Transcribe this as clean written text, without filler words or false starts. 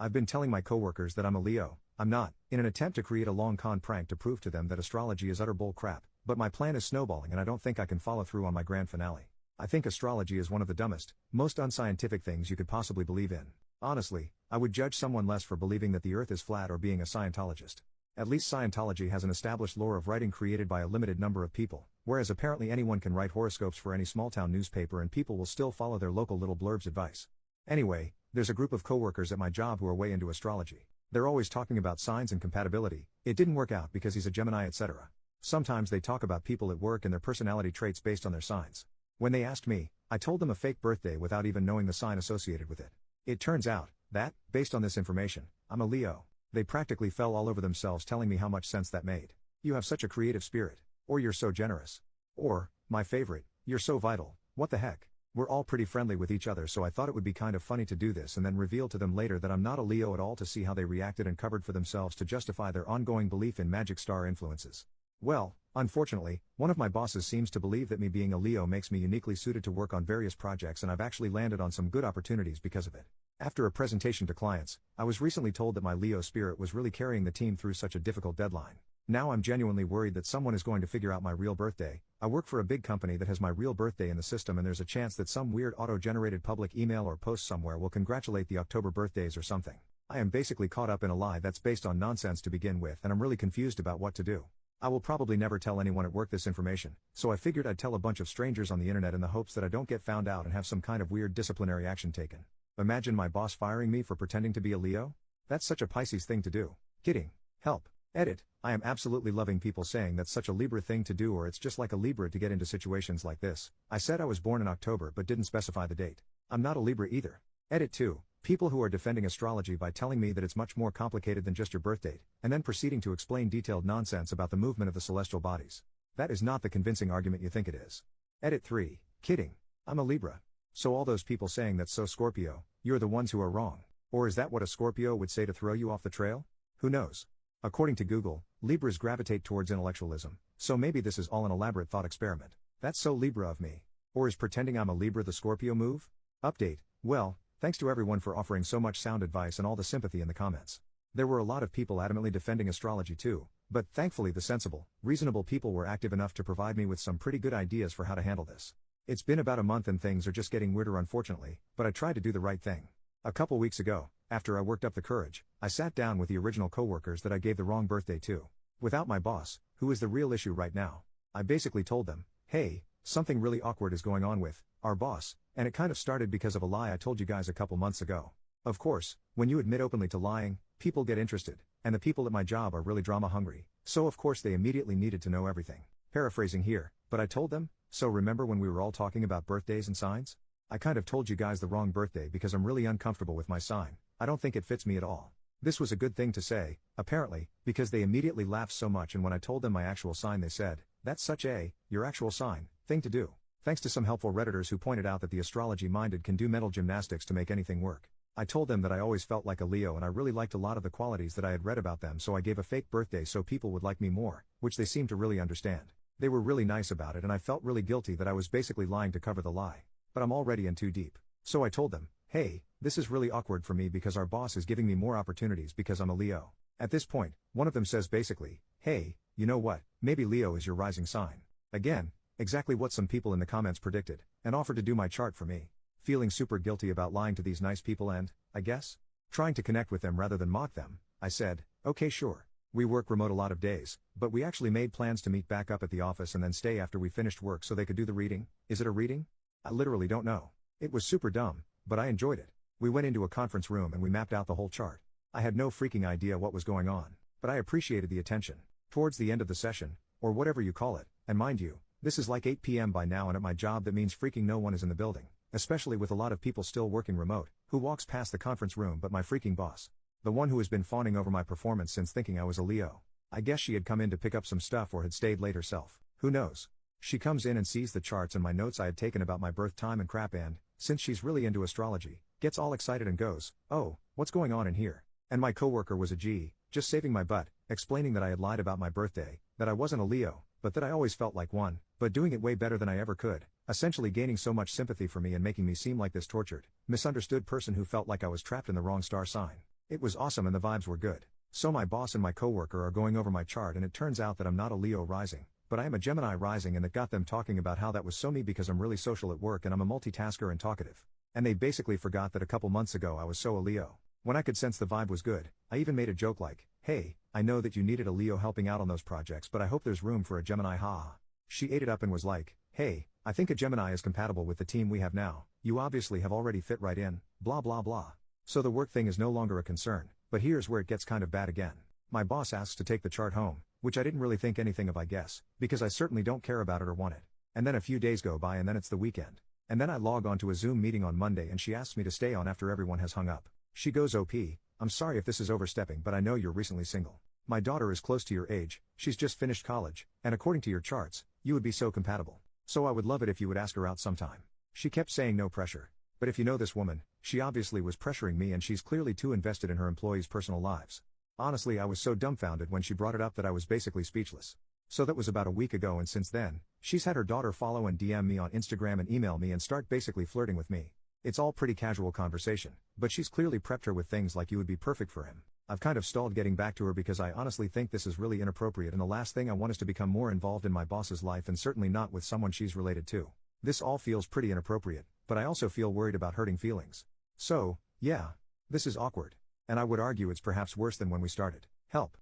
I've been telling my coworkers that I'm a Leo. I'm not, in an attempt to create a long con prank to prove to them that astrology is utter bull crap, but my plan is snowballing and I don't think I can follow through on my grand finale. I think astrology is one of the dumbest, most unscientific things you could possibly believe in. Honestly, I would judge someone less for believing that the earth is flat or being a Scientologist. At least Scientology has an established lore of writing created by a limited number of people, whereas apparently anyone can write horoscopes for any small-town newspaper and people will still follow their local little blurb's advice. Anyway, there's a group of coworkers at my job who are way into astrology. They're always talking about signs and compatibility. It didn't work out because he's a Gemini, etc. Sometimes they talk about people at work and their personality traits based on their signs. When they asked me, I told them a fake birthday without even knowing the sign associated with it. It turns out that, based on this information, I'm a Leo. They practically fell all over themselves telling me how much sense that made. You have such a creative spirit. Or you're so generous. Or, my favorite, you're so vital. What the heck? We're all pretty friendly with each other, so I thought it would be kind of funny to do this and then reveal to them later that I'm not a Leo at all, to see how they reacted and covered for themselves to justify their ongoing belief in magic star influences. Well, unfortunately, one of my bosses seems to believe that me being a Leo makes me uniquely suited to work on various projects, and I've actually landed on some good opportunities because of it. After a presentation to clients, I was recently told that my Leo spirit was really carrying the team through such a difficult deadline. Now I'm genuinely worried that someone is going to figure out my real birthday. I work for a big company that has my real birthday in the system, and there's a chance that some weird auto-generated public email or post somewhere will congratulate the October birthdays or something. I am basically caught up in a lie that's based on nonsense to begin with, and I'm really confused about what to do. I will probably never tell anyone at work this information, so I figured I'd tell a bunch of strangers on the internet in the hopes that I don't get found out and have some kind of weird disciplinary action taken. Imagine my boss firing me for pretending to be a Leo? That's such a Pisces thing to do. Kidding. Help. Edit. I am absolutely loving people saying that's such a Libra thing to do, or it's just like a Libra to get into situations like this. I said I was born in October but didn't specify the date. I'm not a Libra either. Edit 2. People who are defending astrology by telling me that it's much more complicated than just your birth date, and then proceeding to explain detailed nonsense about the movement of the celestial bodies. That is not the convincing argument you think it is. Edit 3. Kidding. I'm a Libra. So all those people saying that's so Scorpio, you're the ones who are wrong. Or is that what a Scorpio would say to throw you off the trail? Who knows? According to Google, Libras gravitate towards intellectualism, so maybe this is all an elaborate thought experiment. That's so Libra of me. Or is pretending I'm a Libra the Scorpio move? Update. Well, thanks to everyone for offering so much sound advice and all the sympathy in the comments. There were a lot of people adamantly defending astrology too, but thankfully the sensible, reasonable people were active enough to provide me with some pretty good ideas for how to handle this. It's been about a month and things are just getting weirder, unfortunately, but I tried to do the right thing. A couple weeks ago, after I worked up the courage, I sat down with the original coworkers that I gave the wrong birthday to. Without my boss, who is the real issue right now. I basically told them, hey, something really awkward is going on with our boss, and it kind of started because of a lie I told you guys a couple months ago. Of course, when you admit openly to lying, people get interested, and the people at my job are really drama hungry, so of course they immediately needed to know everything. Paraphrasing here, but I told them, so remember when we were all talking about birthdays and signs? I kind of told you guys the wrong birthday because I'm really uncomfortable with my sign. I don't think it fits me at all. This was a good thing to say, apparently, because they immediately laughed so much, and when I told them my actual sign they said, that's such a, your actual sign, thing to do. Thanks to some helpful Redditors who pointed out that the astrology-minded can do mental gymnastics to make anything work. I told them that I always felt like a Leo and I really liked a lot of the qualities that I had read about them, so I gave a fake birthday so people would like me more, which they seemed to really understand. They were really nice about it and I felt really guilty that I was basically lying to cover the lie. But I'm already in too deep. So I told them, hey, this is really awkward for me because our boss is giving me more opportunities because I'm a Leo. At this point, one of them says basically, hey, you know what, maybe Leo is your rising sign. Again, exactly what some people in the comments predicted, and offered to do my chart for me. Feeling super guilty about lying to these nice people and, I guess, trying to connect with them rather than mock them, I said, okay sure. We work remote a lot of days, but we actually made plans to meet back up at the office and then stay after we finished work so they could do the reading. Is it a reading? I literally don't know. It was super dumb, but I enjoyed it. We went into a conference room and we mapped out the whole chart. I had no freaking idea what was going on, but I appreciated the attention. Towards the end of the session, or whatever you call it, and mind you, this is like 8 p.m. by now and at my job that means freaking no one is in the building, especially with a lot of people still working remote, who walks past the conference room but my freaking boss. The one who has been fawning over my performance since thinking I was a Leo. I guess she had come in to pick up some stuff or had stayed late herself, who knows. She comes in and sees the charts and my notes I had taken about my birth time and crap and, since she's really into astrology, gets all excited and goes, oh, what's going on in here? And my coworker was a G, just saving my butt, explaining that I had lied about my birthday, that I wasn't a Leo, but that I always felt like one, but doing it way better than I ever could, essentially gaining so much sympathy for me and making me seem like this tortured, misunderstood person who felt like I was trapped in the wrong star sign. It was awesome and the vibes were good. So my boss and my coworker are going over my chart and it turns out that I'm not a Leo rising, but I am a Gemini rising, and that got them talking about how that was so me because I'm really social at work and I'm a multitasker and talkative. And they basically forgot that a couple months ago I was so a Leo. When I could sense the vibe was good, I even made a joke like, "Hey, I know that you needed a Leo helping out on those projects, but I hope there's room for a Gemini, haha." She ate it up and was like, "Hey, I think a Gemini is compatible with the team we have now, you obviously have already fit right in, blah blah blah. So the work thing is no longer a concern, but here's where it gets kind of bad again. My boss asks to take the chart home, which I didn't really think anything of, I guess, because I certainly don't care about it or want it. And then a few days go by and then it's the weekend. And then I log on to a Zoom meeting on Monday and she asks me to stay on after everyone has hung up. She goes, "OP, I'm sorry if this is overstepping, but I know you're recently single. My daughter is close to your age, she's just finished college, and according to your charts, you would be so compatible. So I would love it if you would ask her out sometime." She kept saying no pressure. But if you know this woman, she obviously was pressuring me and she's clearly too invested in her employees' personal lives. Honestly, I was so dumbfounded when she brought it up that I was basically speechless. So that was about a week ago, and since then, she's had her daughter follow and DM me on Instagram and email me and start basically flirting with me. It's all pretty casual conversation, but she's clearly prepped her with things like, "You would be perfect for him." I've kind of stalled getting back to her because I honestly think this is really inappropriate and the last thing I want is to become more involved in my boss's life, and certainly not with someone she's related to. This all feels pretty inappropriate, but I also feel worried about hurting feelings. So, yeah. This is awkward. And I would argue it's perhaps worse than when we started. Help.